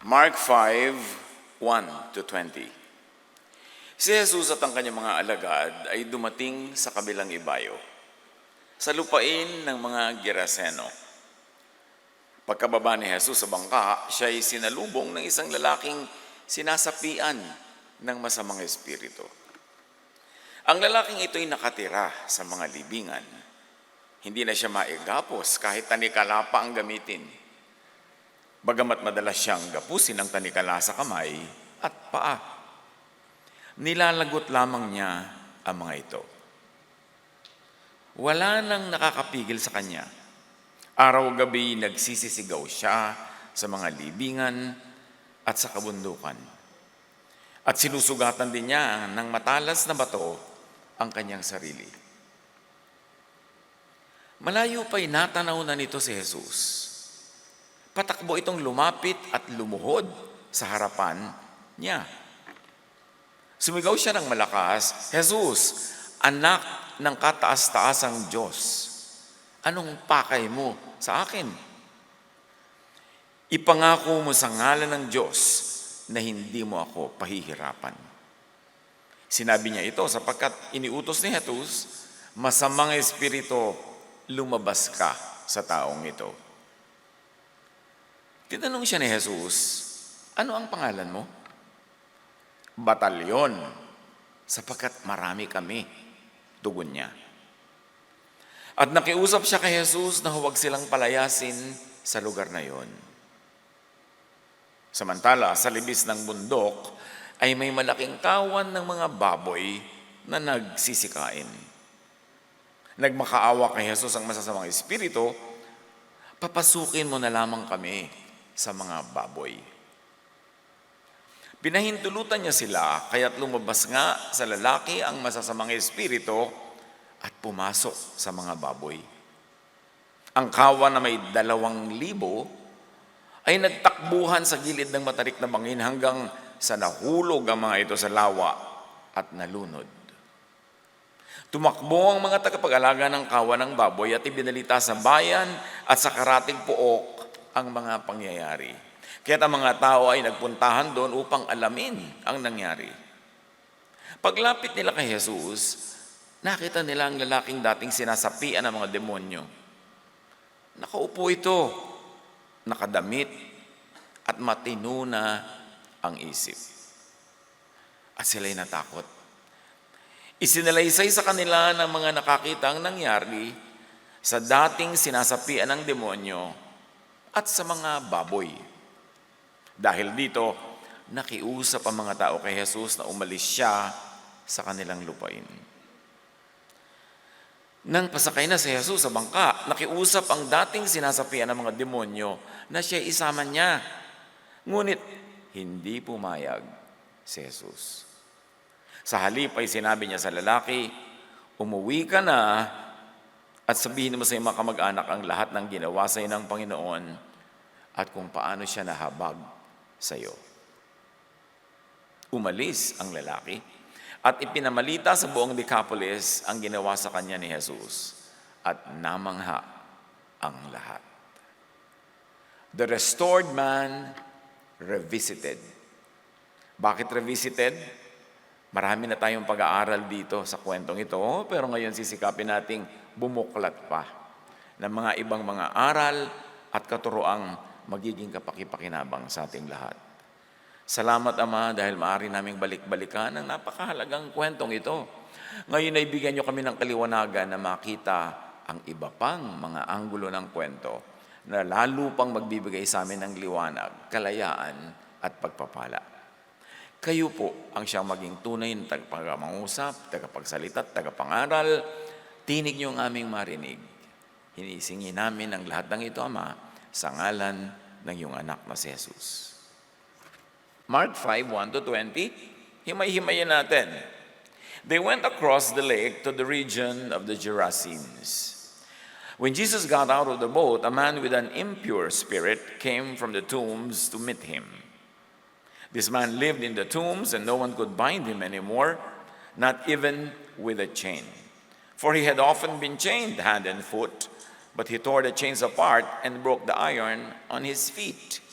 Mark 5:1-20. Si Jesus at ang kanyang mga alagad ay dumating sa kabilang ibayo, sa lupain ng mga Geraseno. Pagkababa ni Jesus sa bangka, siya ay sinalubong ng isang lalaking sinasapian ng masamang espiritu. Ang lalaking ito ay nakatira sa mga libingan. Hindi na siya maigapos kahit tanikala pa ang gamitin. Bagamat madalas siyang gapusin ang tanikala sa kamay at paa, nilalagot lamang niya ang mga ito. Wala nang nakakapigil sa kanya. Araw-gabi nagsisisigaw siya sa mga libingan at sa kabundukan. At sinusugatan din niya ng matalas na bato ang kanyang sarili. Malayo pa'y natanaw na nito si Jesus. Patakbo itong lumapit at lumuhod sa harapan niya. Sumigaw siya ng malakas, "Jesus, anak ng kataas-taasang Diyos, anong pakay mo sa akin? Ipangako mo sa ngalan ng Diyos na hindi mo ako pahihirapan." Sinabi niya ito sapagkat iniutos ni Jesus, "Masamang espiritu, lumabas ka sa taong ito." Tinanong siya ni Jesus, "Ano ang pangalan mo?" "Batalyon, sapagkat marami kami," tugon niya. At nakiusap siya kay Jesus na huwag silang palayasin sa lugar na yon. Samantala, sa libis ng bundok ay may malaking kawan ng mga baboy na nagsisikain. Nagmakaawa kay Jesus ang masasamang espiritu, "Papasukin mo na lamang kami sa mga baboy." Pinahintulutan niya sila, kaya't lumabas nga sa lalaki ang masasamang espiritu at pumasok sa mga baboy. Ang kawan na may 2,000 ay nagtakbuhan sa gilid ng matarik na bangin hanggang sa nahulog ang mga ito sa lawa at nalunod. Tumakbo ang mga tagapag-alaga ng kawan ng baboy at ibinalita sa bayan at sa karatig pook ang mga pangyayari. Kaya't ang mga tao ay nagpuntahan doon upang alamin ang nangyari. Paglapit nila kay Jesus, nakita nila ang lalaking dating sinasapian ng mga demonyo. Nakaupo ito, nakadamit, at matino na ang isip. At sila'y natakot. Isinalaysay sa kanila ng mga nakakita ang nangyari sa dating sinasapian ng demonyo at sa mga baboy. Dahil dito, nakiusap ang mga tao kay Jesus na umalis siya sa kanilang lupain. Nang pasakay na si Jesus sa bangka, nakiusap ang dating sinasapian ng mga demonyo na siya isama niya. Ngunit hindi pumayag si Jesus. Sa halip ay sinabi niya sa lalaki, "Umuwi ka na at sabihin mo sa iyong mga kamag-anak ang lahat ng ginawa sa iyo ng Panginoon at kung paano siya nahabag sa iyo." Umalis ang lalaki at ipinamalita sa buong Decapolis ang ginawa sa kanya ni Jesus at namangha ang lahat. The restored man revisited. Bakit revisited? Marami na tayong pag-aaral dito sa kwentong ito, pero ngayon sisikapin nating bumuklat pa ng mga ibang mga aral at katuroang magiging kapakipakinabang sa ating lahat. Salamat, Ama, dahil maaari naming balik-balikan ang napakahalagang kwentong ito. Ngayon ay bigyan niyo kami ng kaliwanagan na makita ang iba pang mga anggulo ng kwento na lalo pang magbibigay sa amin ng liwanag, kalayaan at pagpapala. Kayo po ang siyang maging tunay na tagapangusap, tagapagsalita at tagapangaral. Tinig niyo ang aming marinig. Hinisingi namin ang lahat ng ito, Ama, sa ngalan ng iyong anak na si Jesus. Mark 5:1-20, himay-himayin natin. They went across the lake to the region of the Gerasenes. When Jesus got out of the boat, a man with an impure spirit came from the tombs to meet him. This man lived in the tombs, and no one could bind him anymore, not even with a chain. For he had often been chained hand and foot, but he tore the chains apart and broke the iron on his feet.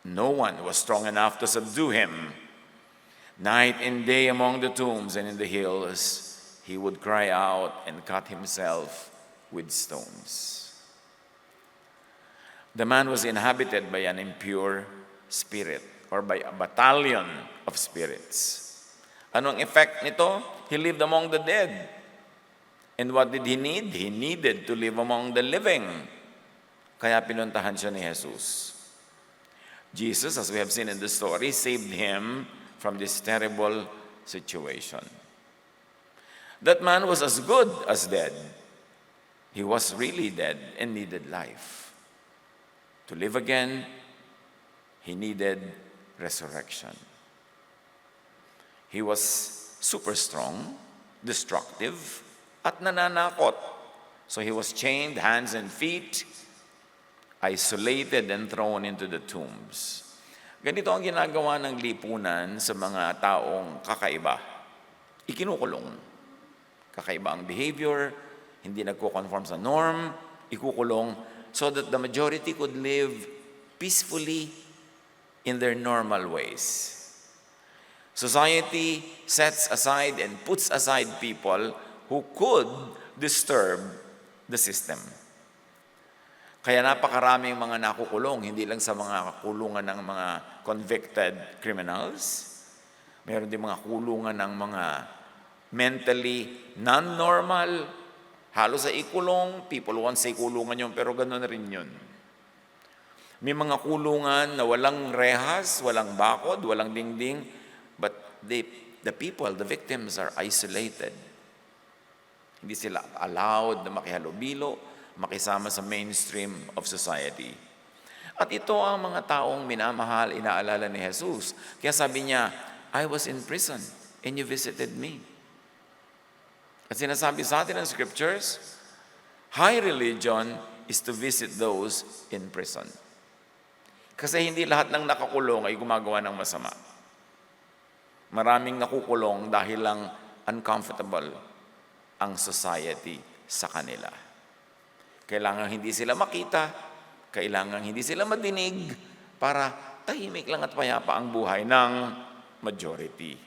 No one was strong enough to subdue him. Night and day among the tombs and in the hills, he would cry out and cut himself with stones. The man was inhabited by an impure spirit or by a battalion of spirits. Anong effect nito? He lived among the dead. And what did he need? He needed to live among the living. Kaya pinuntahan siya ni Jesus. Jesus, as we have seen in the story, saved him from this terrible situation. That man was as good as dead. He was really dead and needed life. To live again, he needed resurrection. He was super strong, destructive, at nananakot. So he was chained hands and feet, isolated and thrown into the tombs. Ganito ang ginagawa ng lipunan sa mga taong kakaiba. Ikinukulong. Kakaiba ang behavior, hindi nagko-conform sa norm, ikukulong so that the majority could live peacefully in their normal ways. Society sets aside and puts aside people who could disturb the system. Kaya napakaraming mga nakukulong, hindi lang sa mga kulungan ng mga convicted criminals. Meron din mga kulungan ng mga mentally non-normal. Halos sa ikulong, people want say kulungan yun, pero gano'n rin yun. May mga kulungan na walang rehas, walang bakod, walang dingding, but the people, the victims are isolated. Hindi sila allowed na makihalubilo, makisama sa mainstream of society. At ito ang mga taong minamahal, inaalala ni Jesus. Kaya sabi niya, I was in prison and you visited me. At sinasabi sa atin ng scriptures, high religion is to visit those in prison. Kasi hindi lahat ng nakakulong ay gumagawa ng masama. Maraming nakukulong dahil lang uncomfortable ang society sa kanila. Kailangan hindi sila makita, kailangan hindi sila madinig, para tahimik lang at payapa ang buhay ng majority.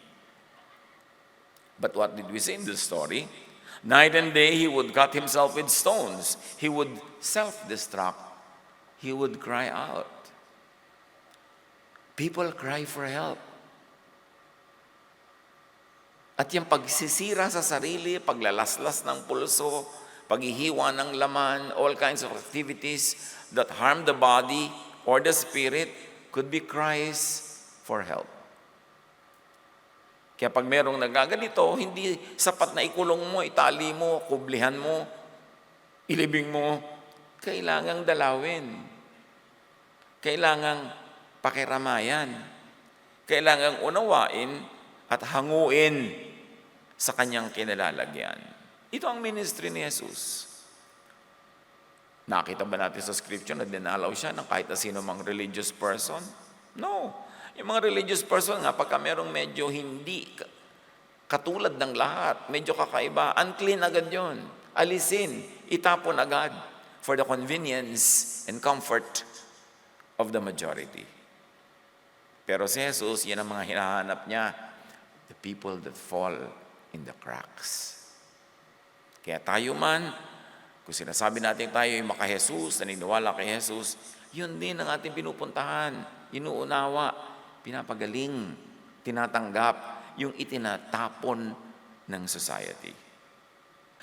But what did we see in the story? Night and day, he would cut himself with stones. He would self-destruct. He would cry out. People cry for help. At yung pagsisira sa sarili, paglalaslas ng pulso, paghihiwa ng laman, all kinds of activities that harm the body or the spirit could be cries for help. Kaya pag merong nagaganito, hindi sapat na ikulong mo, itali mo, kublihan mo, ilibing mo. Kailangang dalawin. Kailangang pakiramayan. Kailangang unawain at hanguin sa kanyang kinalalagyan. Ito ang ministry ni Jesus. Nakita ba natin sa scripture na dinalaw siya ng kahit na sino mang religious person? No. Yung mga religious person nga, pagka merong medyo hindi katulad ng lahat, medyo kakaiba, unclean agad yun. Alisin, itapon agad for the convenience and comfort of the majority. Pero si Jesus, yan ang mga hinahanap niya, the people that fall in the cracks. Kaya tayo man, kung sinasabi natin tayo ay maka-Jesus, naniniwala kay Jesus, yun din ang ating pinupuntahan, inuunawa, pinapagaling, tinatanggap, yung itinatapon ng society.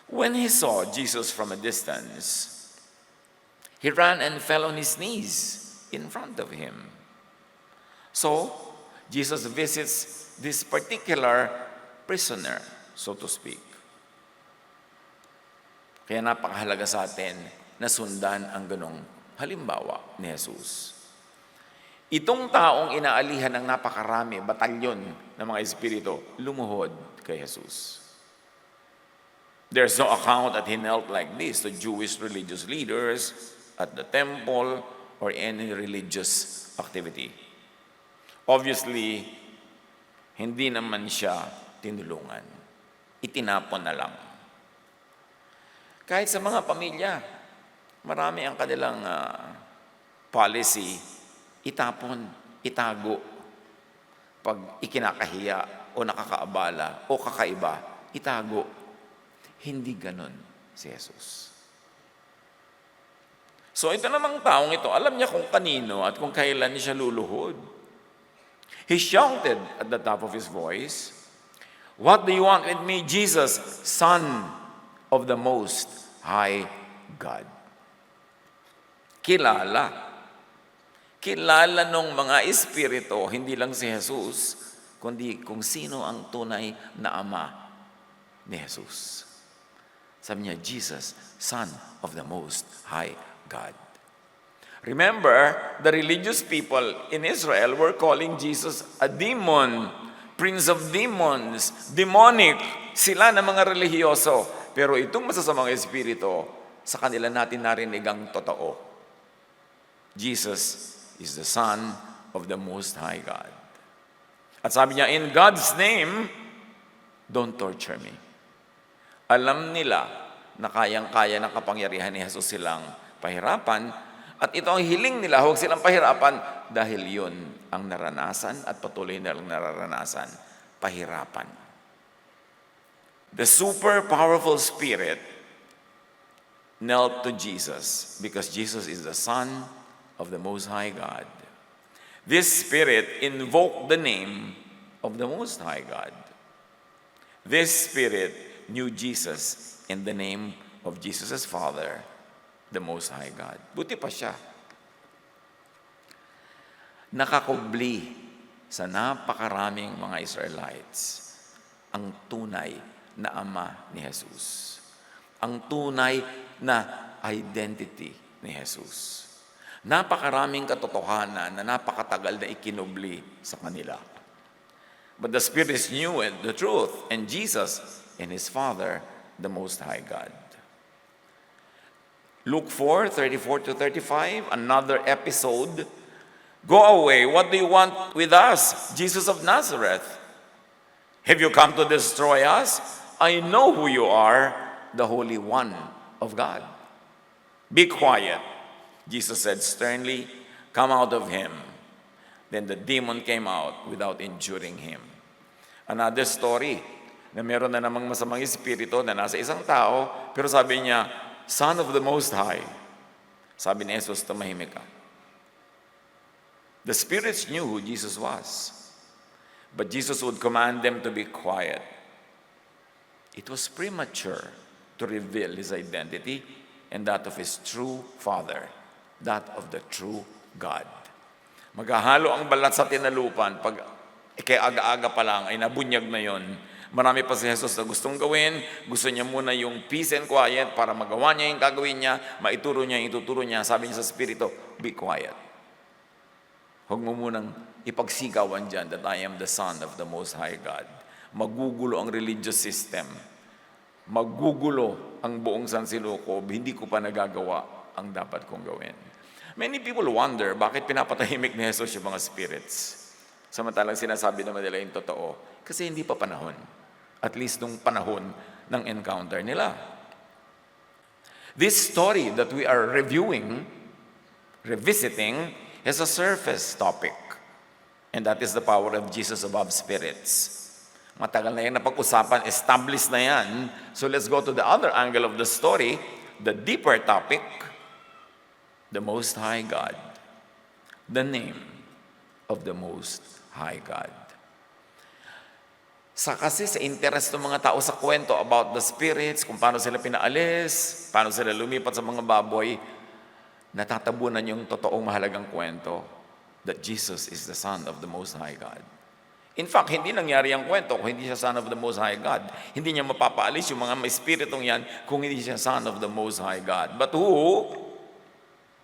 When he saw Jesus from a distance, he ran and fell on his knees in front of him. So, Jesus visits this particular prisoner, so to speak. Kaya napakahalaga sa atin na sundan ang ganong halimbawa ni Jesus. Itong taong inaalihan ng napakarami, batalyon ng mga espiritu, lumuhod kay Jesus. There's no account that he knelt like this to Jewish religious leaders at the temple or any religious activity. Obviously, hindi naman siya tinulungan. Itinapon na lang. Kahit sa mga pamilya, marami ang kanilang policy, itapon, itago. Pag ikinakahiya o nakakaabala o kakaiba, itago. Hindi ganon si Jesus. So ito namang taong ito, alam niya kung kanino at kung kailan siya luluhod. He shouted at the top of his voice, "What do you want with me, Jesus, Son of the Most High God?" Kilala nung mga espiritu, hindi lang si Jesus, kundi kung sino ang tunay na ama ni Jesus. Sabi niya, Jesus, Son of the Most High God. Remember, the religious people in Israel were calling Jesus a demon, prince of demons, demonic. Sila na mga relihiyoso. Pero itong masasamang espiritu, sa kanila natin narinig ang totoo. Jesus is the Son of the Most High God. At sabi niya, in God's name, don't torture me. Alam nila na kayang-kaya ng kapangyarihan ni Jesus silang pahirapan, at ito ang hiling nila, huwag silang pahirapan, dahil yun ang naranasan at patuloy nilang nararanasan, pahirapan. The super powerful spirit knelt to Jesus because Jesus is the Son of the Most High God. This spirit invoked the name of the Most High God. This spirit knew Jesus in the name of Jesus' Father, the Most High God. Buti pa siya. Nakakubli sa napakaraming mga Israelites ang tunay na ama ni Jesus. Ang tunay na identity ni Jesus. Napakaraming katotohanan na napakatagal na ikinubli sa kanila. But the spirits knew it, the truth, and Jesus and His Father, the Most High God. Luke 4:34-35, another episode. Go away, what do you want with us, Jesus of Nazareth? Have you come to destroy us? I know who you are, the Holy One of God. Be quiet, Jesus said sternly, come out of him. Then the demon came out without injuring him. Another story, na meron na namang masamang espiritu na nasa isang tao, pero sabi niya, Son of the Most High. Sabi ni Jesus, tumahimik ka. The spirits knew who Jesus was, but Jesus would command them to be quiet. It was premature to reveal his identity and that of his true Father, that of the true God. Maghahalo ang balat sa tinalupan pag kaya aga-aga pa lang ay nabunyag na yon. Marami pa si Jesus na gustong gawin. Gusto niya muna yung peace and quiet para magawa niya yung gagawin niya, maituro niya yung ituturo niya. Sabi niya sa Espiritu, be quiet. Huwag mo munang ipagsigawan dyan that I am the Son of the Most High God. Magugulo ang religious system. Magugulo ang buong sansilukob. Hindi ko pa nagagawa ang dapat kong gawin. Many people wonder bakit pinapatahimik ni Jesus yung mga spirits. Samantalang sinasabi naman nila yung totoo. Kasi hindi pa panahon. At least nung panahon ng encounter nila. This story that we are revisiting, is a surface topic. And that is the power of Jesus above spirits. Matagal na yan napag-usapan, established na yan. So let's go to the other angle of the story, the deeper topic, the Most High God. The name of the Most High God. Kasi sa interest ng mga tao sa kwento about the spirits, kung paano sila pinaalis, paano sila lumipat sa mga baboy, natatabunan yung totoong mahalagang kwento that Jesus is the Son of the Most High God. In fact, hindi nangyari ang kwento kung hindi siya Son of the Most High God. Hindi niya mapapaalis yung mga may spiritong yan kung hindi siya Son of the Most High God. But who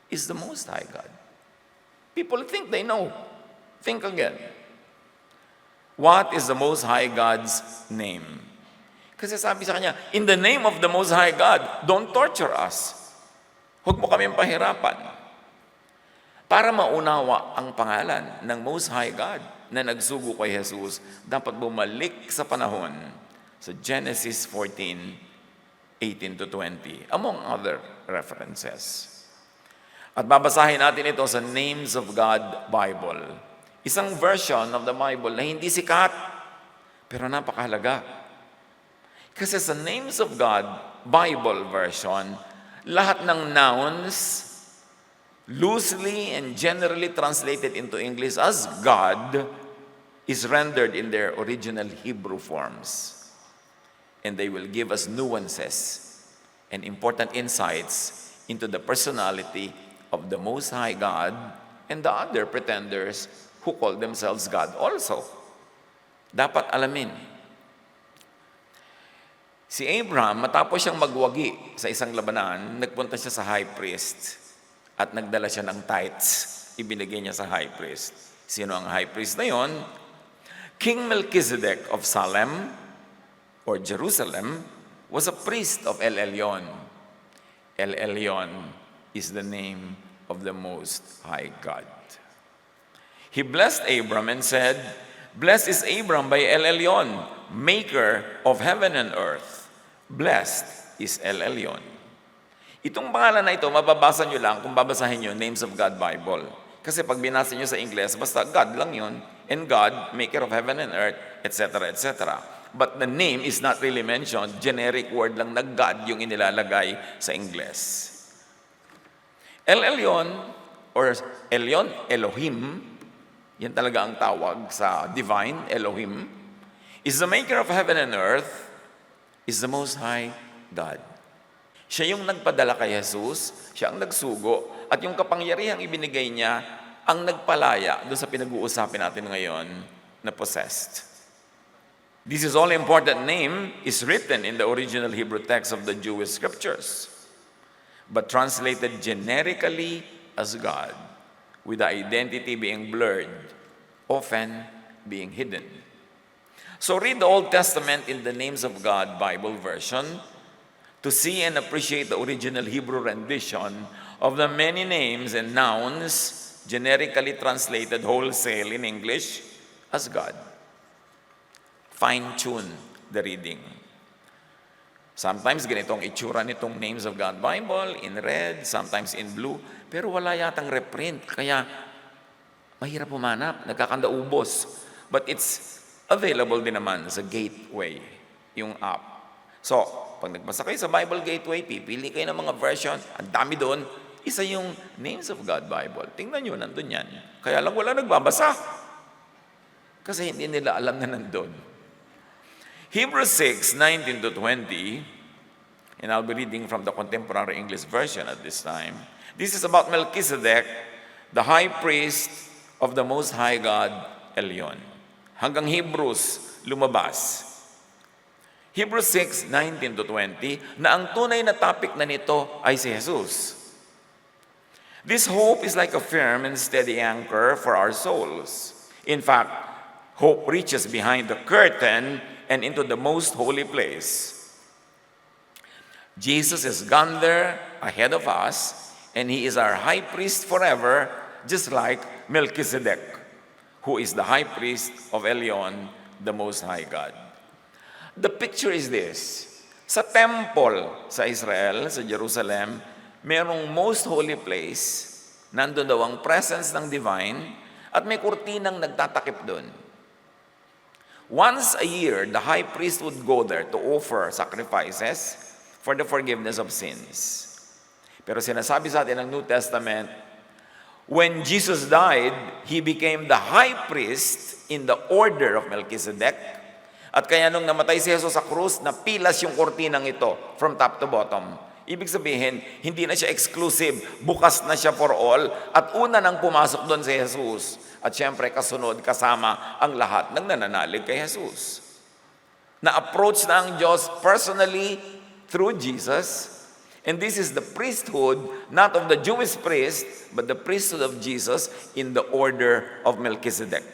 is the Most High God? People think they know. Think again. What is the Most High God's name? Kasi sabi sa kanya, in the name of the Most High God, don't torture us. Huwag mo kaming pahirapan. Para maunawa ang pangalan ng Most High God na nagsugo kay Jesus, dapat bumalik sa panahon sa Genesis 14:18-20, among other references. At babasahin natin ito sa Names of God Bible. isang version of the Bible na hindi sikat, pero napakahalaga. Kasi sa Names of God Bible version, lahat ng nouns loosely and generally translated into English as God is rendered in their original Hebrew forms. And they will give us nuances and important insights into the personality of the Most High God and the other pretenders who call themselves God also. Dapat alamin. Si Abraham, matapos siyang magwagi sa isang labanan, nagpunta siya sa high priest at nagdala siya ng tithes. Ibinigay niya sa high priest. Sino ang high priest na yon? King Melchizedek of Salem or Jerusalem was a priest of El Elyon. El Elyon is the name of the Most High God. He blessed Abram and said, "Blessed is Abram by El Elyon, maker of heaven and earth. Blessed is El Elyon." Itong pangalan na ito, mababasa nyo lang kung babasahin nyo Names of God Bible. Kasi pag binasa nyo sa Ingles, basta God lang yun, and God, maker of heaven and earth, etc., etc. But the name is not really mentioned. Generic word lang na God yung inilalagay sa Ingles. El Elyon, or Elyon, Elohim, yan talaga ang tawag sa divine, Elohim, is the maker of heaven and earth, is the Most High God. Siya yung nagpadala kay Jesus, siya ang nagsugo, at yung kapangyarihang ibinigay niya ang nagpalaya doon sa pinag-uusapin natin ngayon na possessed. This is all-important name is written in the original Hebrew text of the Jewish scriptures, but translated generically as God, with the identity being blurred, often being hidden. So read the Old Testament in the Names of God Bible version to see and appreciate the original Hebrew rendition of the many names and nouns generically translated wholesale in English as God. Fine-tune the reading. Sometimes ganitong itsura nitong Names of God Bible, in red, sometimes in blue, pero wala yatang reprint, kaya mahirap humanap, nagkakanda-ubos. But it's available din naman sa Gateway, yung app. So, pag nagbasa kayo sa Bible Gateway, pipili kayo ng mga version, ang dami doon, isa yung Names of God Bible. Tingnan nyo, nandun yan. Kaya lang wala nagbabasa. Kasi hindi nila alam na nandun. Hebrews 6:19-20, and I'll be reading from the Contemporary English Version at this time. This is about Melchizedek, the high priest of the Most High God, Elyon. Hanggang Hebrews lumabas. Hebrews 6:19-20, na ang tunay na topic na nito ay si Jesus. This hope is like a firm and steady anchor for our souls. In fact, hope reaches behind the curtain and into the most holy place. Jesus has gone there ahead of us, and he is our high priest forever, just like Melchizedek, who is the high priest of Elyon, the Most High God. The picture is this. Sa temple sa Israel, sa Jerusalem, merong most holy place, nandun daw ang presence ng divine, at may kurtinang nagtatakip doon. Once a year, the high priest would go there to offer sacrifices for the forgiveness of sins. Pero sinasabi sa atin ng New Testament, when Jesus died, he became the high priest in the order of Melchizedek. At kaya nung namatay si Jesus sa krus, napilas yung kurtinang ito from top to bottom. Ibig sabihin, hindi na siya exclusive, bukas na siya for all, at una nang pumasok doon si Jesus. At syempre, kasunod, kasama ang lahat ng nananalig kay Jesus. Na-approach na ang Diyos personally through Jesus. And this is the priesthood, not of the Jewish priest, but the priesthood of Jesus in the order of Melchizedek.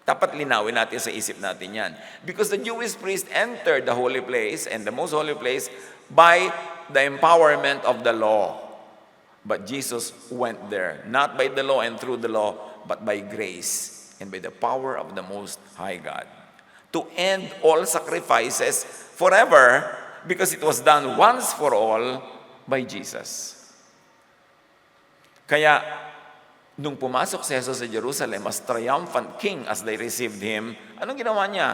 Dapat linawin natin sa isip natin yan. Because the Jewish priest entered the holy place and the most holy place by the empowerment of the law. But Jesus went there, not by the law and through the law, but by grace and by the power of the Most High God, to end all sacrifices forever, because it was done once for all by Jesus. Kaya, Nung pumasok si Jesus sa Jerusalem as triumphant king as they received him, anong ginawa niya?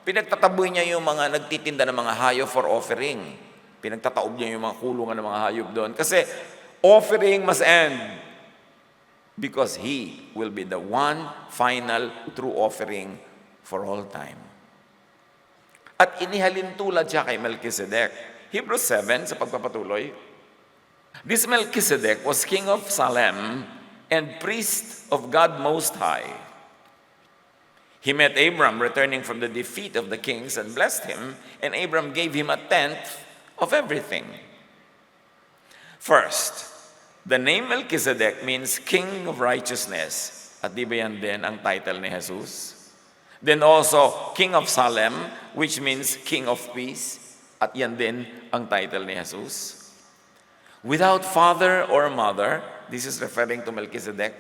Pinagtataboy niya yung mga nagtitinda ng mga hayop for offering. Pinagtataob niya yung mga kulungan ng mga hayop doon. Kasi offering must end because he will be the one final true offering for all time. At inihalin tulad siya kay Melchizedek. Hebrews 7, sa pagpapatuloy, this Melchizedek was king of Salem and priest of God Most High. He met Abram returning from the defeat of the kings and blessed him, and Abram gave him a tenth of everything. First, the name Melchizedek means king of righteousness. At di ba yan din ang title ni Jesus? Then also, king of Salem, which means king of peace. At yan din ang title ni Jesus. Without father or mother, this is referring to Melchizedek.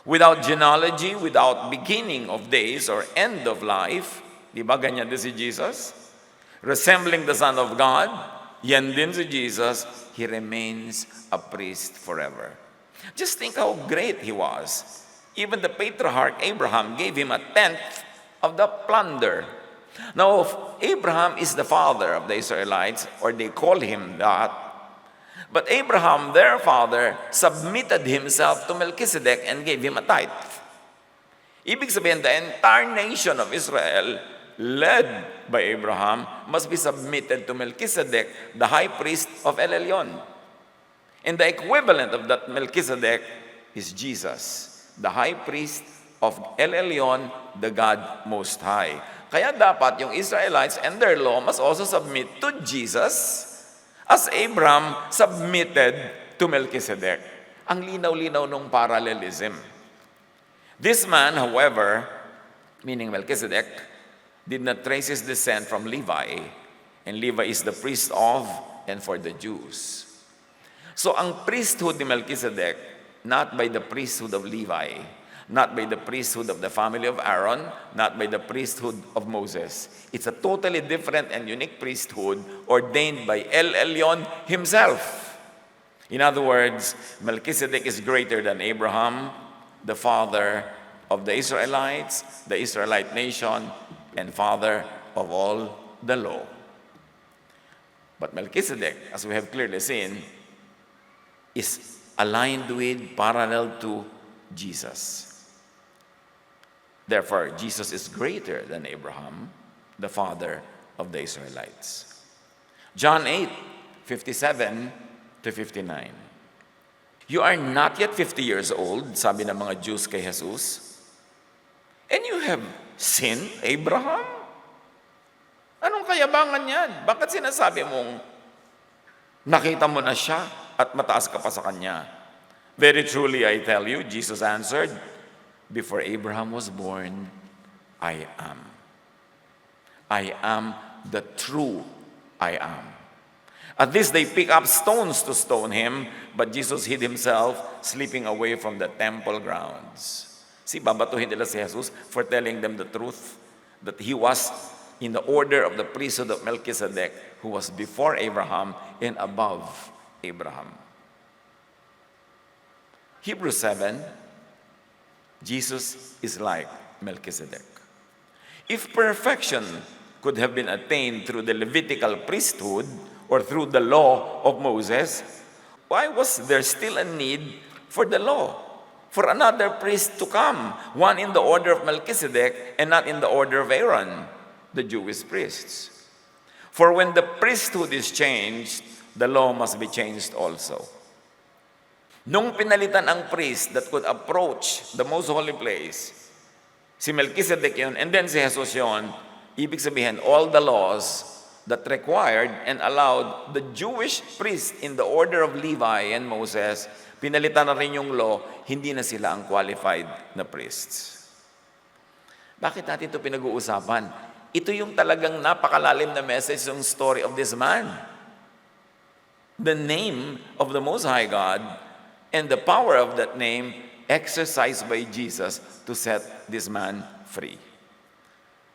Without genealogy, without beginning of days or end of life, di ba ganyan din si Jesus? Resembling the Son of God, yan din si Jesus, he remains a priest forever. Just think how great he was. Even the patriarch Abraham gave him a tenth of the plunder. Now, Abraham is the father of the Israelites, or they call him that. But Abraham, their father, submitted himself to Melchizedek and gave him a tithe. Ibig sabihin, the entire nation of Israel, led by Abraham, must be submitted to Melchizedek, the high priest of El Elyon. And the equivalent of that Melchizedek is Jesus, the high priest of El Elyon, the God Most High. Kaya dapat yung Israelites and their law must also submit to Jesus as Abraham submitted to Melchizedek. Ang linaw-linaw nung parallelism. This man, however, meaning Melchizedek, did not trace his descent from Levi, and Levi is the priest of and for the Jews. So ang priesthood ni Melchizedek, not by the priesthood of Levi, not by the priesthood of the family of Aaron, not by the priesthood of Moses. It's a totally different and unique priesthood ordained by El Elyon himself. In other words, Melchizedek is greater than Abraham, the father of the Israelites, the Israelite nation, and father of all the law. But Melchizedek, as we have clearly seen, is aligned with, parallel to Jesus. Therefore, Jesus is greater than Abraham, the father of the Israelites. John 8:57 to 59. You are not yet 50 years old, sabi ng mga Jews kay Jesus, and you have seen Abraham? Anong kayabangan yan? Bakit sinasabi mong nakita mo na siya at mataas ka pa sa kanya? Very truly, I tell you, Jesus answered, before Abraham was born, I am. I am the true I am. At this, they pick up stones to stone him, but Jesus hid himself, sleeping away from the temple grounds. See, babatuhin nila si Jesus for telling them the truth, that he was in the order of the priesthood of Melchizedek, who was before Abraham and above Abraham. Hebrews 7, Jesus is like Melchizedek. If perfection could have been attained through the Levitical priesthood or through the law of Moses, why was there still a need for the law? For another priest to come, one in the order of Melchizedek and not in the order of Aaron, the Jewish priests. For when the priesthood is changed, the law must be changed also. Nung pinalitan ang priest that could approach the most holy place, si Melchizedek yun, and then si Jesus yun, ibig sabihin, all the laws that required and allowed the Jewish priest in the order of Levi and Moses, pinalitan na rin yung law, hindi na sila ang qualified na priests. Bakit natin ito pinag-uusapan? Ito yung talagang napakalalim na message ng story of this man. The name of the Most High God and the power of that name exercised by Jesus to set this man free.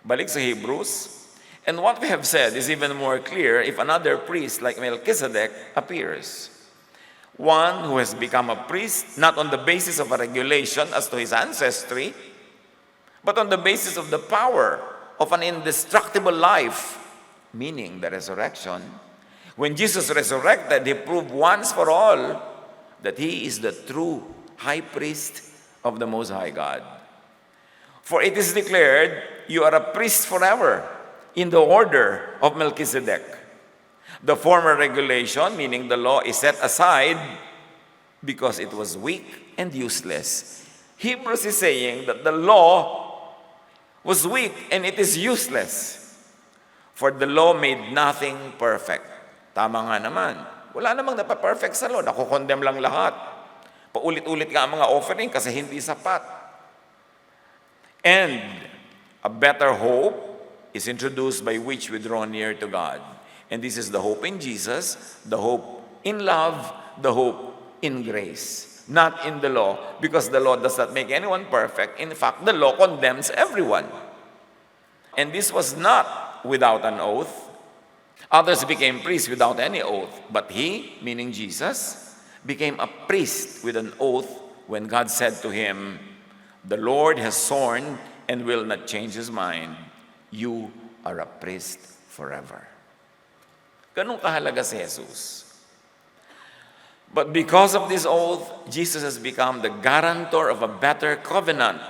Balik sa Hebrews. And what we have said is even more clear if another priest like Melchizedek appears. One who has become a priest, not on the basis of a regulation as to his ancestry, but on the basis of the power of an indestructible life, meaning the resurrection. When Jesus resurrected, he proved once for all that he is the true high priest of the Most High God. For it is declared, you are a priest forever in the order of Melchizedek. The former regulation, meaning the law, is set aside because it was weak and useless. Hebrews is saying that the law was weak and it is useless. For the law made nothing perfect. Tama nga naman. Wala namang napaperfect sa law. Nakukondemn lang lahat. Paulit-ulit nga ang mga offering kasi hindi sapat. And a better hope is introduced by which we draw near to God. And this is the hope in Jesus, the hope in love, the hope in grace. Not in the law, because the law does not make anyone perfect. In fact, the law condemns everyone. And this was not without an oath. Others became priests without any oath. But he, meaning Jesus, became a priest with an oath when God said to him, the Lord has sworn and will not change his mind. You are a priest forever. Ganun kahalaga si Jesus. But because of this oath, Jesus has become the guarantor of a better covenant.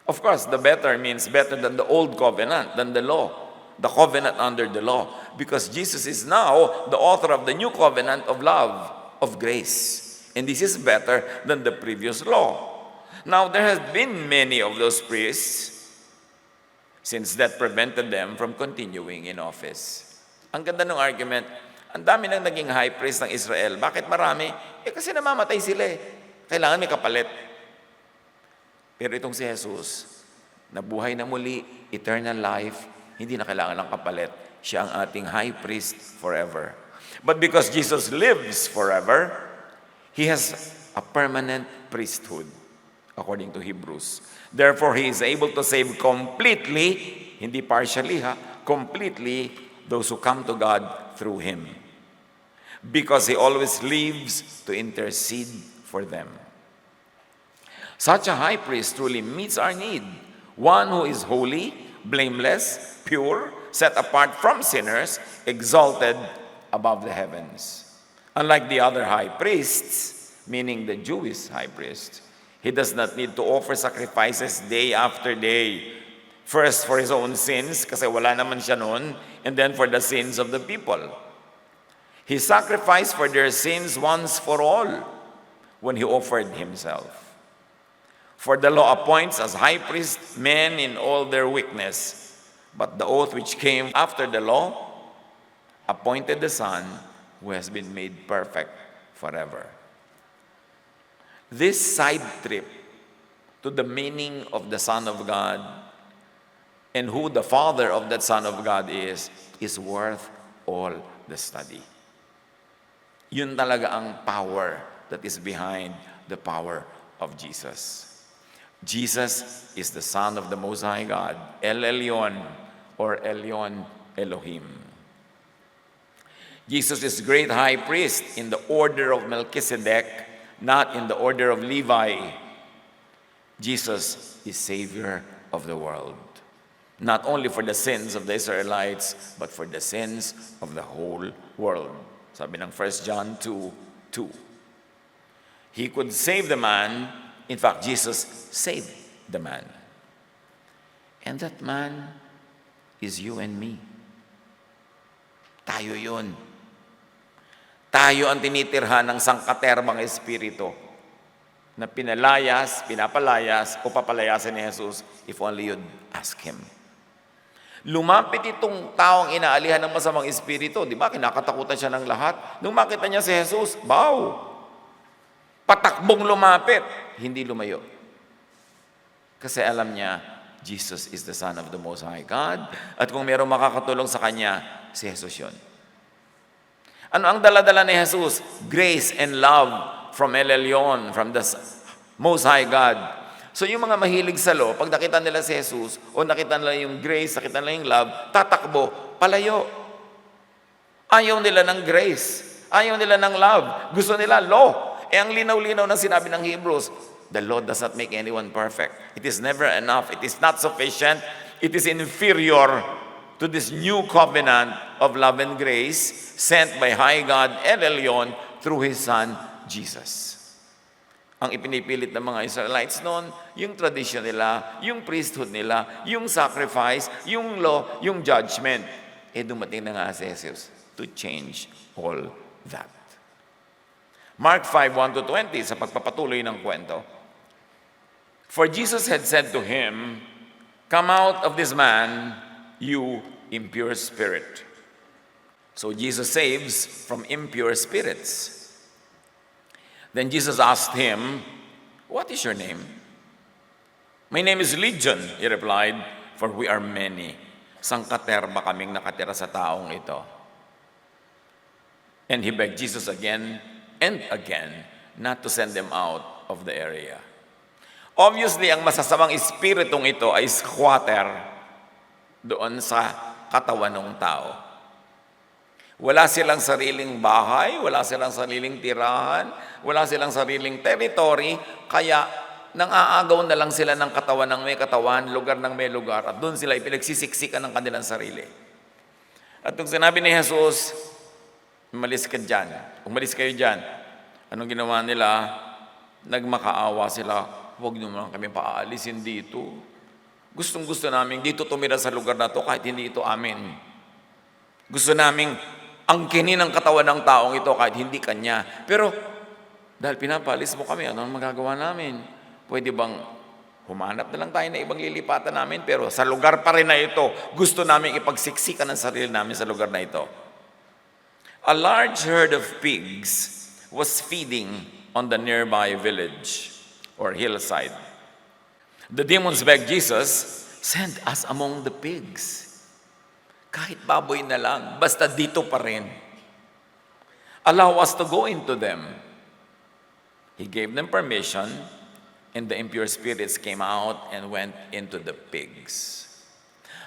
Of course, the better means better than the old covenant, than the law, the covenant under the law. Because Jesus is now the author of the new covenant of love, of grace. And this is better than the previous law. Now, there has been many of those priests, since that prevented them from continuing in office. Ang ganda ng argument, ang dami nang naging high priest ng Israel. Bakit marami? Kasi namamatay sila eh. Kailangan may kapalit. Pero itong si Jesus, nabuhay na muli, eternal life, hindi na kailangan ng kapalit. Siya ang ating high priest forever. But because Jesus lives forever, he has a permanent priesthood, according to Hebrews. Therefore, he is able to save completely, hindi partially completely, those who come to God through him. Because he always lives to intercede for them. Such a high priest truly meets our need. One who is holy, blameless, pure, set apart from sinners, exalted above the heavens. Unlike the other high priests, meaning the Jewish high priest, he does not need to offer sacrifices day after day. First for his own sins, kasi wala naman siya noon, and then for the sins of the people. He sacrificed for their sins once for all when he offered himself. For the law appoints as high priests men in all their weakness, but the oath which came after the law appointed the Son who has been made perfect forever. This side trip to the meaning of the Son of God and who the Father of that Son of God is worth all the study. Yun talaga ang power that is behind the power of Jesus. Jesus is the Son of the Most High God, El Elyon, or Elyon Elohim. Jesus is great high priest in the order of Melchizedek, not in the order of Levi. Jesus is Savior of the world. Not only for the sins of the Israelites, but for the sins of the whole world. Sabi ng 1 John 2:2. He could save the man. In fact, Jesus saved the man. And that man is you and me. Tayo yun. Tayo ang tinitirhan ng sangkaterbang espiritu na pinapalayas o papalayasin ni Jesus if only you'd ask him. Lumapit itong taong inaalihan ng masamang espiritu. Di ba? Kinakatakutan siya ng lahat. Nung makita niya si Jesus, bow! Patakbong lumapit. Hindi lumayo. Kasi alam niya, Jesus is the Son of the Most High God. At kung mayroong makakatulong sa kanya, si Jesus yun. Ano ang daladala ni Jesus? Grace and love from El Elyon, from the Most High God. So yung mga mahilig sa law, pag nakita nila si Jesus, o nakita nila yung grace, nakita nila yung love, tatakbo, palayo. Ayaw nila ng grace. Ayaw nila ng love. Gusto nila law. Ang linaw-linaw ng sinabi ng Hebrews, the law does not make anyone perfect. It is never enough. It is not sufficient. It is inferior to this new covenant of love and grace sent by High God El Elyon through His Son, Jesus. Ang ipinipilit ng mga Israelites noon, yung tradition nila, yung priesthood nila, yung sacrifice, yung law, yung judgment. Dumating na nga si Jesus to change all that. Mark 5:1-20, sa pagpapatuloy ng kwento. For Jesus had said to him, "Come out of this man, you impure spirit." So Jesus saves from impure spirits. Then Jesus asked him, "What is your name?" "My name is Legion," he replied, "for we are many." Sangkaterba kaming nakatira sa taong ito. And he begged Jesus again and again not to send them out of the area. Obviously, ang masasamang espiritong ito ay squatter doon sa katawan ng tao. Wala silang sariling bahay, wala silang sariling tirahan, wala silang sariling territory, kaya nang-aagaw na lang sila ng katawan ng may katawan, lugar ng may lugar, at doon sila ipinagsisiksikan ng kanilang sarili. At nung sinabi ni Jesus, umalis ka dyan, umalis kayo dyan, anong ginawa nila? Nagmakaawa sila, huwag niyo naman kami paaalisin dito. Gustong-gusto namin dito tumira sa lugar na to kahit hindi ito amin. Gusto namin angkinin ang katawan ng taong ito kahit hindi kanya. Pero dahil pinapaalis mo kami, ano ang magagawa namin? Pwede bang humanap na lang tayo na ibang lilipatan namin, pero sa lugar pa rin na ito, gusto namin ipagsiksikan ang sarili namin sa lugar na ito. A large herd of pigs was feeding on the nearby village or hillside. The demons begged Jesus, "Send us among the pigs." Kahit baboy na lang, basta dito pa rin. Allow us to go into them. He gave them permission, and the impure spirits came out and went into the pigs.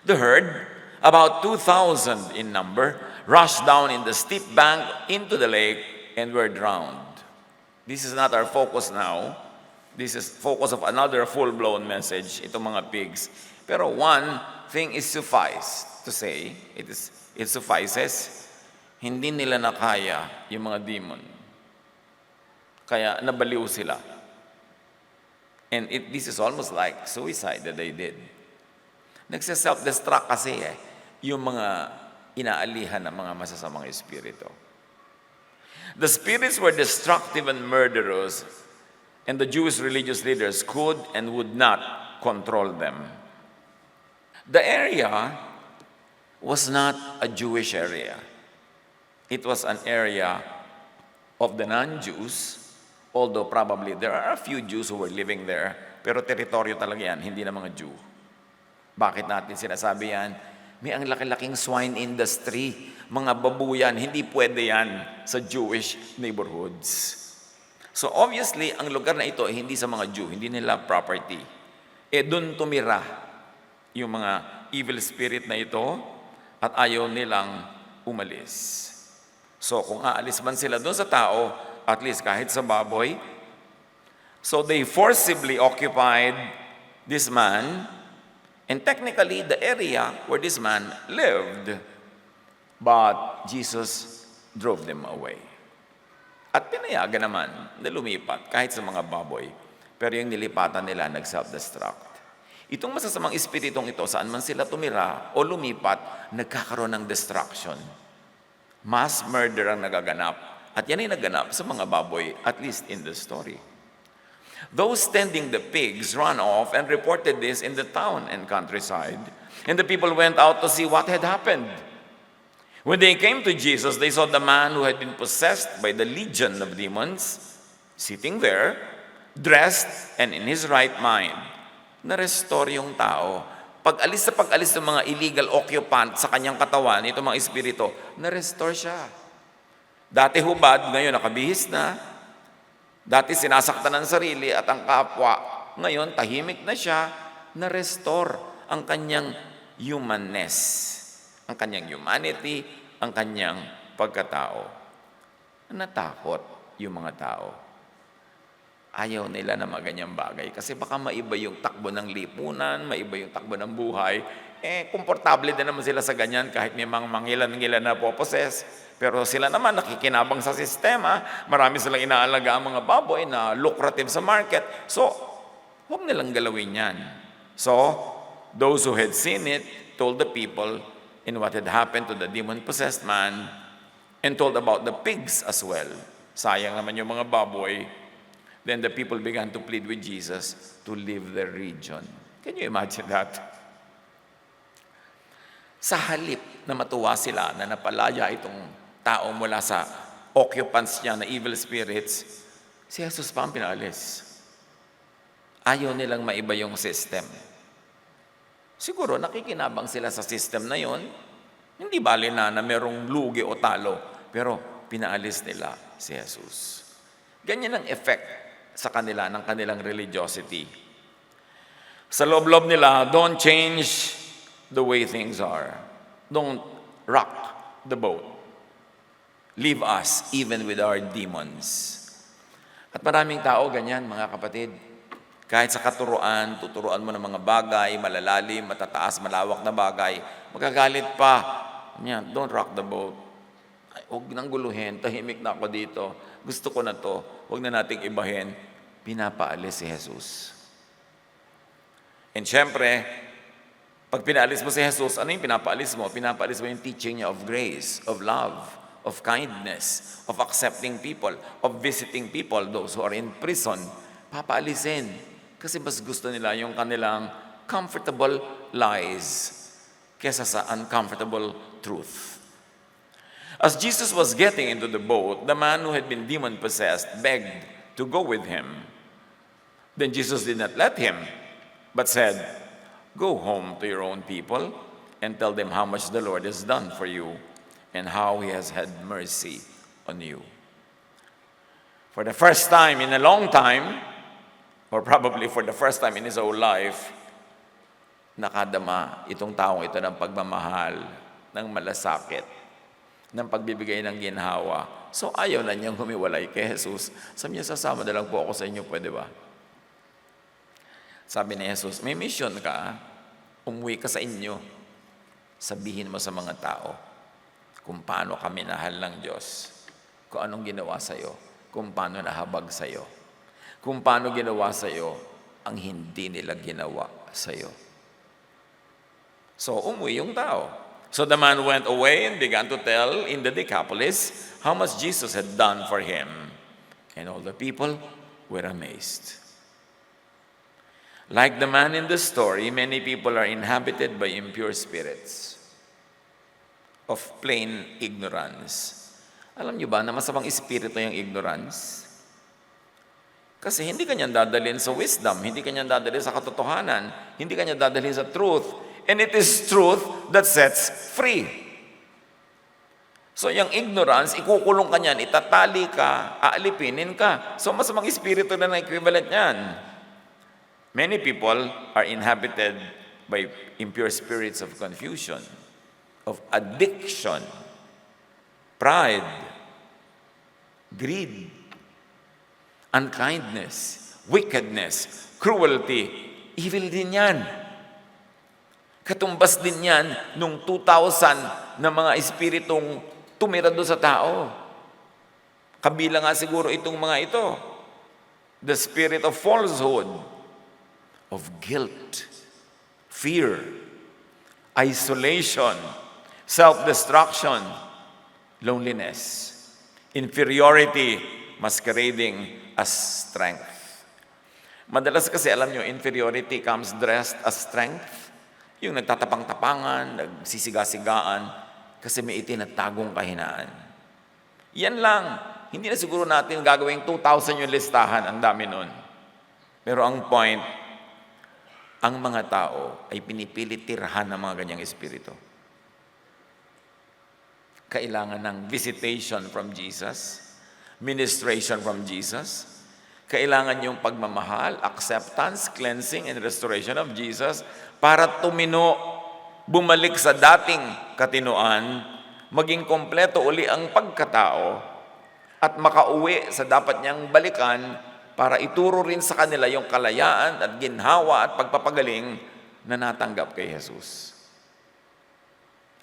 The herd, about 2,000 in number, rushed down in the steep bank into the lake and were drowned. This is not our focus now. This is focus of another full-blown message, itong mga pigs. Pero one thing is suffice to say, it suffices, hindi nila nakaya yung mga demon. Kaya nabaliw sila. And this is almost like suicide that they did. Nagsa-self-destruct kasi yung mga inaalihan ng mga masasamang espiritu. The spirits were destructive and murderous, and the Jewish religious leaders could and would not control them. The area was not a Jewish area. It was an area of the non-Jews, although probably there are a few Jews who were living there, pero teritoryo talaga yan, hindi na mga Jew. Bakit natin sinasabi yan? May ang laki-laking swine industry, mga babuyan, hindi pwede yan sa Jewish neighborhoods. So obviously, ang lugar na ito ay hindi sa mga Jew, hindi nila property. Doon tumira yung mga evil spirit na ito at ayaw nilang umalis. So kung aalis man sila doon sa tao, at least kahit sa baboy, so they forcibly occupied this man, and technically the area where this man lived, but Jesus drove them away. At pinayagan naman na lumipat kahit sa mga baboy, pero yung nilipatan nila nag-self-destruct. Itong masasamang espiritong ito, saan man sila tumira o lumipat, nagkakaroon ng destruction. Mass murder ang nagaganap, at yan ay naganap sa mga baboy, at least in the story. Those tending the pigs ran off and reported this in the town and countryside, and the people went out to see what had happened. When they came to Jesus, they saw the man who had been possessed by the legion of demons sitting there, dressed and in his right mind. Na-restore yung tao. Pag-alis ng mga illegal occupant sa kanyang katawan, itong mga espiritu, na-restore siya. Dati hubad, ngayon nakabihis na. Dati sinasaktan ng sarili at ang kapwa. Ngayon, tahimik na siya, na-restore ang kanyang humanness, ang kanyang humanity, ang kanyang pagkatao. natakot yung mga tao. Ayaw nila na maganyang bagay kasi baka maiba yung takbo ng lipunan, maiba yung takbo ng buhay. Komportable din naman sila sa ganyan kahit may mga mangilan-ngilan na poposes. Pero sila naman nakikinabang sa sistema, marami silang inaalaga ang mga baboy na lucrative sa market. So, huwag nilang galawin yan. So, those who had seen it told the people in what had happened to the demon-possessed man and told about the pigs as well. Sayang naman yung mga baboy. Then the people began to plead with Jesus to leave their region. Can you imagine that? Sa halip na matuwa sila na napalaya itong tao mula sa occupants niya na evil spirits, si Jesus pa ang pinaalis. Ayaw nilang maiba yung system. Siguro nakikinabang sila sa system na yon. Hindi bali na merong lugi o talo, pero pinaalis nila si Jesus. Ganyan ang effect sa kanila ng kanilang religiosity. Sa loob-loob nila, don't change the way things are. Don't rock the boat. Leave us even with our demons. At maraming tao ganyan, mga kapatid. Kahit sa katuruan, tuturuan mo ng mga bagay, malalalim, matataas, malawak na bagay, magagalit pa. Yan, don't rock the boat. Ay, huwag nang guluhin, tahimik na ako dito. Gusto ko na to, huwag na nating ibahin. Pinapaalis si Jesus. And syempre, pag pinaalis mo si Jesus, ano yung pinapaalis mo? Pinapaalis mo yung teaching niya of grace, of love, of kindness, of accepting people, of visiting people, those who are in prison. Papaalisin. Kasi mas gusto nila yung kanilang comfortable lies kesa sa uncomfortable truth. As Jesus was getting into the boat, the man who had been demon-possessed begged to go with him. Then Jesus did not let him, but said, "Go home to your own people and tell them how much the Lord has done for you and how He has had mercy on you." For the first time in a long time, or probably for the first time in his whole life, nakadama itong taong ito ng pagmamahal, ng malasakit, ng pagbibigay ng ginhawa. So ayaw na niyang humiwalay kay Jesus. Sabi niya, sasama na lang po ako sa inyo, pwede ba? Sabi ni Jesus, may mission ka, umuwi ka sa inyo. Sabihin mo sa mga tao kung paano ka minahal ng Diyos, kung anong ginawa sa'yo, kung paano nahabag sa'yo, kung paano ginawa sa'yo ang hindi nila ginawa sa'yo. So, umuwi yung tao. So the man went away and began to tell in the Decapolis how much Jesus had done for him. And all the people were amazed. Like the man in the story, many people are inhabited by impure spirits of plain ignorance. Alam niyo ba na masamang espiritu yung ignorance? Kasi hindi kanya dadalhin sa wisdom, hindi kanya dadalhin sa katotohanan, hindi kanya dadalhin sa truth. And it is truth that sets free. So yung ignorance, ikukulong ka niyan, itatali ka, aalipinin ka. So masamang espiritu na equivalent niyan. Many people are inhabited by impure spirits of confusion, of addiction, pride, greed, unkindness, wickedness, cruelty. Evil din yan. Katumbas din yan nung 2,000 na mga espiritong tumira doon sa tao. Kabila nga siguro itong mga ito. The spirit of falsehood, of guilt, fear, isolation, self-destruction, loneliness, inferiority masquerading as strength. Madalas kasi alam nyo, inferiority comes dressed as strength. Yung nagtatapang-tapangan, nagsisiga-sigaan, kasi may itinatagong kahinaan. Yan lang. Hindi na siguro natin gagawing 2,000 yung listahan. Ang dami nun. Pero ang point, ang mga tao ay pinipilit tirahan ng mga ganyang espiritu. Kailangan ng visitation from Jesus, ministration from Jesus. Kailangan yung pagmamahal, acceptance, cleansing, and restoration of Jesus para tumino, bumalik sa dating katinoan, maging kompleto uli ang pagkatao, at makauwi sa dapat niyang balikan para ituro rin sa kanila yung kalayaan at ginhawa at pagpapagaling na natanggap kay Jesus.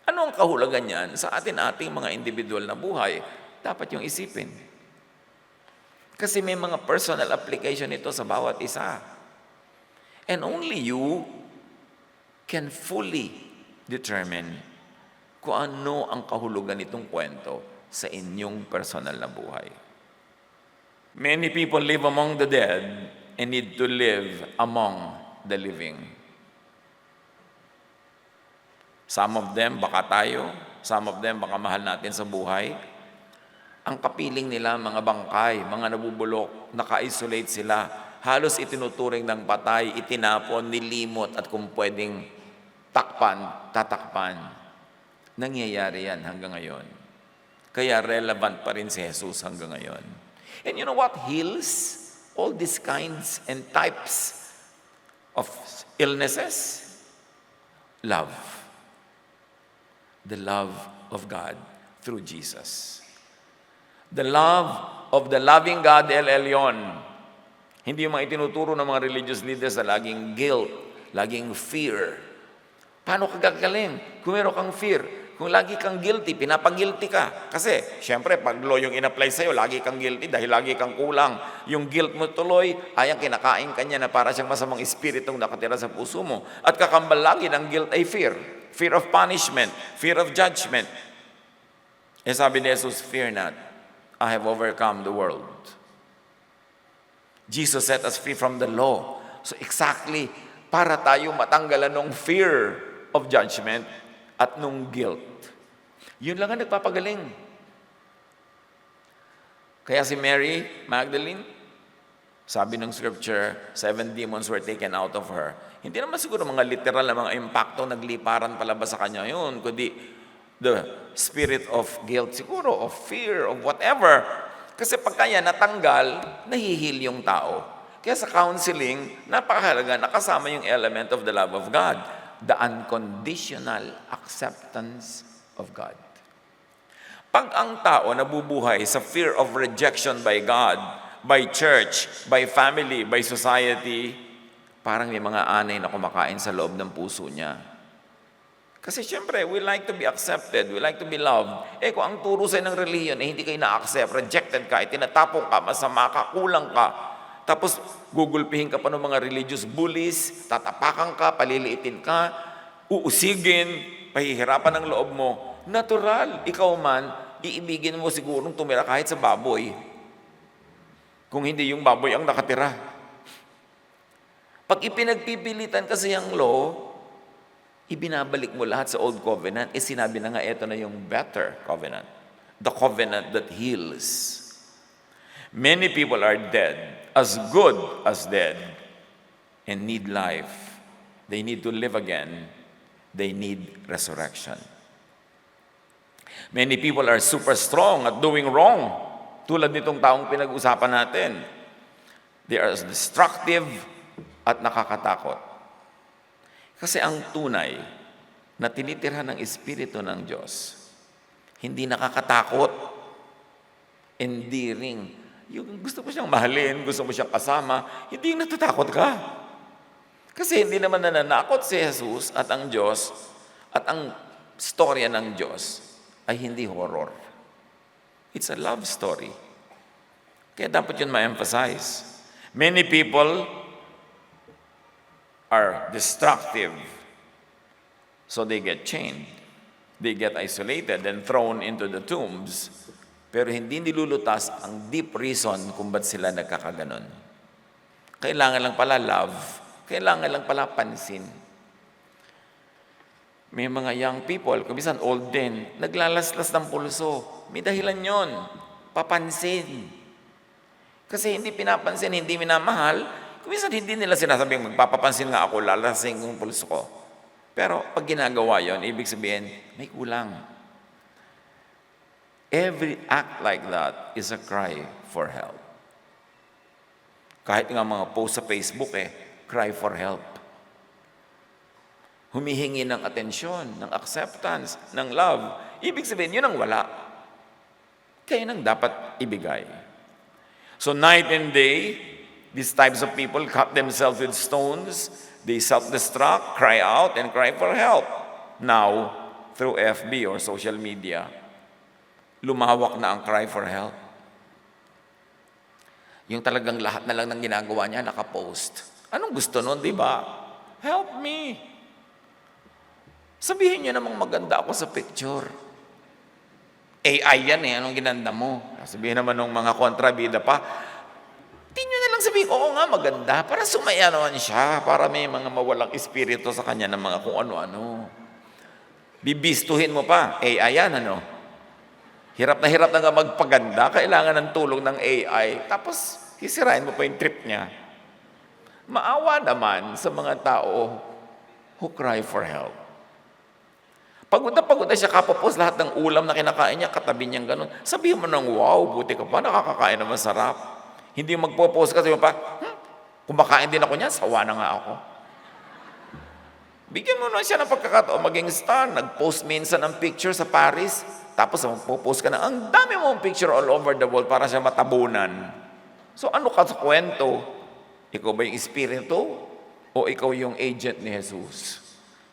Ano ang kahulugan niyan sa ating mga individual na buhay? Dapat yung isipin. Kasi may mga personal application ito sa bawat isa. And only you can fully determine kung ano ang kahulugan nitong kwento sa inyong personal na buhay. Many people live among the dead and need to live among the living. Some of them, baka tayo, some of them, baka mahal natin sa buhay. Ang kapiling nila, mga bangkay, mga nabubulok, naka-isolate sila, halos itinuturing ng patay, itinapon, nilimot, at kung pwedeng takpan, tatakpan. Nangyayari yan hanggang ngayon. Kaya relevant pa rin si Jesus hanggang ngayon. And you know what heals all these kinds and types of illnesses? Love. The love of God through Jesus. The love of the loving God, El Elyon. Hindi yung mga itinuturo ng mga religious leaders na laging guilt, laging fear. Paano ka gagaling? Kung meron kang fear, kung lagi kang guilty, pinapag-guilty ka. Kasi, syempre, pag law yung in-apply sa'yo, lagi kang guilty dahil lagi kang kulang. Yung guilt mo tuloy, ayang kinakain ka niya na para siyang masamang espiritong nakatira sa puso mo. At kakambal lagi ng guilt ay fear. Fear of punishment, fear of judgment. Eh sabi ni Jesus, fear not, I have overcome the world. Jesus set us free from the law. So exactly, para tayo matanggalan ng fear of judgment at nung guilt. Yun lang ang nagpapagaling. Kaya si Mary Magdalene, sabi ng scripture, 7 demons were taken out of her. Hindi naman siguro mga literal na mga impacto nagliparan palabas sa kanya yun, kundi the spirit of guilt siguro, of fear, of whatever. Kasi pagka yan natanggal, nahihil yung tao. Kaya sa counseling, napakahalaga, nakasama yung element of the love of God. The unconditional acceptance of God. Pag ang tao nabubuhay sa fear of rejection by God, by church, by family, by society, parang may mga anay na kumakain sa loob ng puso niya. Kasi syempre, we like to be accepted, we like to be loved. Eh kung ang turo sa'yo ng relihiyon, hindi kayo na-accept, rejected ka, itinatapong ka, masama ka, kulang ka, tapos gugulpihin ka pa ng mga religious bullies, tatapakan ka, paliliitin ka, uusigin, pahihirapan ng loob mo. Natural, ikaw man, iibigin mo sigurong tumira kahit sa baboy. Kung hindi yung baboy ang nakatira. Pag ipinagpipilitan kasi ang law, ibinabalik mo lahat sa Old Covenant, sinabi na nga, ito na yung better covenant. The covenant that heals. Many people are dead, as good as dead, and need life. They need to live again. They need resurrection. Many people are super strong at doing wrong, tulad nitong taong pinag-usapan natin. They are destructive at nakakatakot. Kasi ang tunay na tinitirhan ng Espiritu ng Diyos, hindi nakakatakot, endearing. Yung gusto mo siyang mahalin, gusto mo siyang kasama, hindi yung natatakot ka. Kasi hindi naman nananakot si Jesus at ang Diyos at ang storya ng Diyos ay hindi horror. It's a love story. Kaya dapat yun ma-emphasize. Many people are destructive. So they get chained. They get isolated and thrown into the tombs. Pero hindi nilulutas ang deep reason kung ba't sila nagkakaganon. Kailangan lang pala love. Kailangan lang pala pansin. May mga young people, kumisan old din, naglalaslas ng pulso. May dahilan yon. Papansin. Kasi hindi pinapansin, hindi minamahal, kumisan hindi nila sinasabing magpapapansin nga ako, lalasin yung pulso ko. Pero pag ginagawa yon, ibig sabihin, may kulang. Every act like that is a cry for help. Kahit nga mga post sa Facebook cry for help. Humihingi ng atensyon, ng acceptance, ng love. Ibig sabihin, yun ang wala. kayo nang dapat ibigay. So night and day, these types of people cut themselves with stones, they self-destruct, cry out, and cry for help. Now, through FB or social media, lumawak na ang cry for help. Yung talagang lahat na lang ng ginagawa niya, nakapost. Anong gusto nun, di ba? Help me. Sabihin niyo namang maganda ako sa picture. AI yan eh, anong ginanda mo? Sabihin naman ng mga kontrabida pa, di nyo na lang sabihin, oo nga, maganda, para sumaya naman siya, para may mga mawalang espiritu sa kanya ng mga kung ano-ano. Bibistuhin mo pa, AI yan, ano? Hirap na nga magpaganda, kailangan ng tulong ng AI, tapos hisirain mo pa yung trip niya. Maawa naman sa mga tao who cry for help. Pagod na siya, kapapos lahat ng ulam na kinakain niya, katabi niyang ganun. Sabihin mo ng, wow, buti ka pa, nakakakain na masarap. Hindi magpo-post ka, sabihin mo pa, kumakain din ako niyan, sawa na nga ako. Bigyan mo na siya ng pagkakataon, maging star. Nag-post minsan ng picture sa Paris, tapos magpo-post ka na, ang dami mong picture all over the world para siya matabunan. So ano ka sa kwento? Ikaw ba yung espiritu o ikaw yung agent ni Jesus?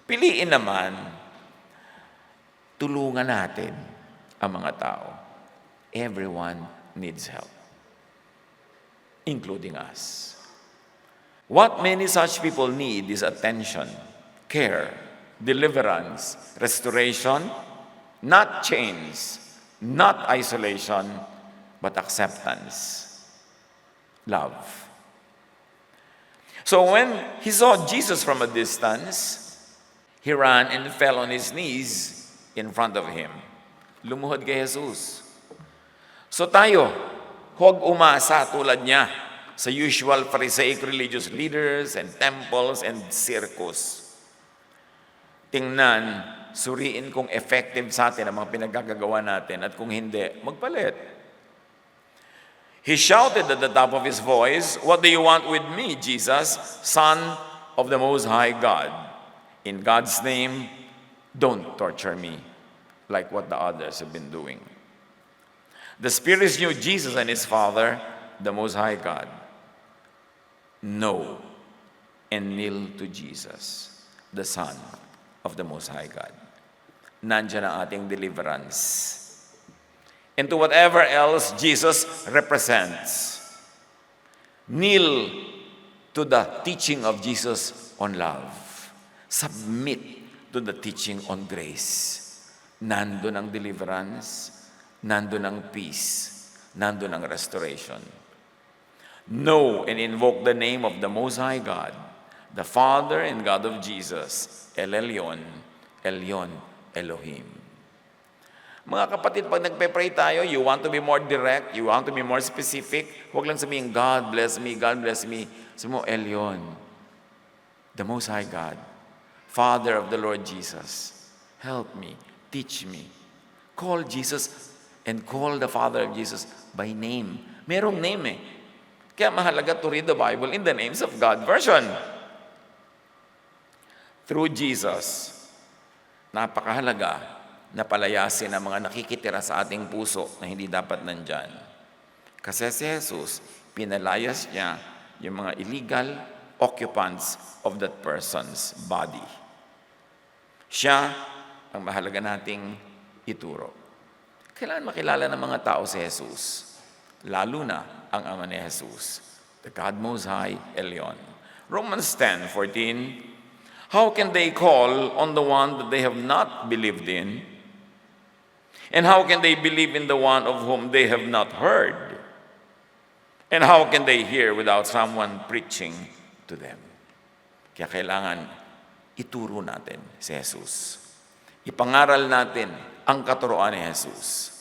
Piliin naman. Tulungan natin ang mga tao. Everyone needs help, including us. What many such people need is attention, care, deliverance, restoration, not chains, not isolation, but acceptance, love. So when he saw Jesus from a distance, he ran and fell on his knees in front of him. Lumuhod kay Jesus. So tayo, huwag umasa tulad niya sa usual Pharisaic religious leaders and temples and circus. Tingnan, suriin kung effective sa atin ang mga pinagagagawa natin at kung hindi, magpalit. He shouted at the top of his voice, "What do you want with me, Jesus, Son of the Most High God? In God's name, don't torture me like what the others have been doing." The spirits knew Jesus and his Father, the Most High God. Know and kneel to Jesus, the Son of the Most High God. Nandiyan ang ating deliverance. And to whatever else Jesus represents, kneel to the teaching of Jesus on love. Submit to the teaching on grace. Nandun ang deliverance, nandun ang peace, nandun ang restoration. Know and invoke the name of the Most High God, the Father and God of Jesus, El Elyon, Elyon, Elohim. Mga kapatid, pag nagpe-pray tayo, you want to be more direct, you want to be more specific, huwag lang sabihin, God bless me, God bless me. Sabi mo, Elyon, the Most High God, Father of the Lord Jesus, help me, teach me. Call Jesus and call the Father of Jesus by name. Merong name eh. Kaya mahalaga to read the Bible in the names of God version. Through Jesus, napakahalaga na palayasin ang mga nakikitira sa ating puso na hindi dapat nandyan. Kasi si Jesus, pinalayas niya yung mga illegal occupants of that person's body. Siya ang mahalaga nating ituro. Kailangan makilala ng mga tao si Jesus, lalo na ang Ama ni Jesus, the God Most High, Elyon. Romans 10:14, how can they call on the one that they have not believed in? And how can they believe in the one of whom they have not heard? And how can they hear without someone preaching to them? Kaya kailangan ituro natin si Jesus. Ipangaral natin ang katuroan ni Jesus.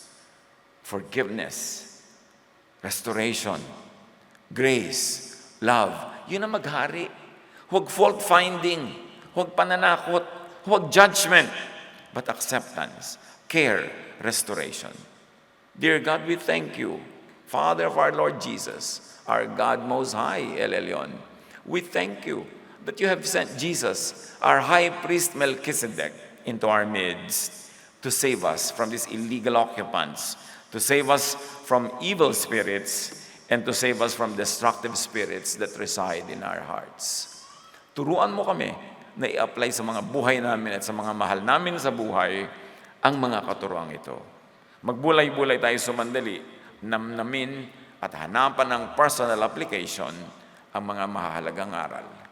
Forgiveness, restoration, grace, love. Yun ang maghari. Huwag fault-finding, huwag pananakot, huwag judgment, but acceptance, care, restoration. Dear God, we thank you, Father of our Lord Jesus, our God Most High, El Elyon. We thank you that you have sent Jesus, our high priest Melchizedek, into our midst to save us from these illegal occupants, to save us from evil spirits and to save us from destructive spirits that reside in our hearts. Turuan mo kami na i-apply sa mga buhay namin at sa mga mahal namin sa buhay ang mga katuruang ito. Magbulay-bulay tayo sumandali, namnamin at hanapan ng personal application ang mga mahalagang aral.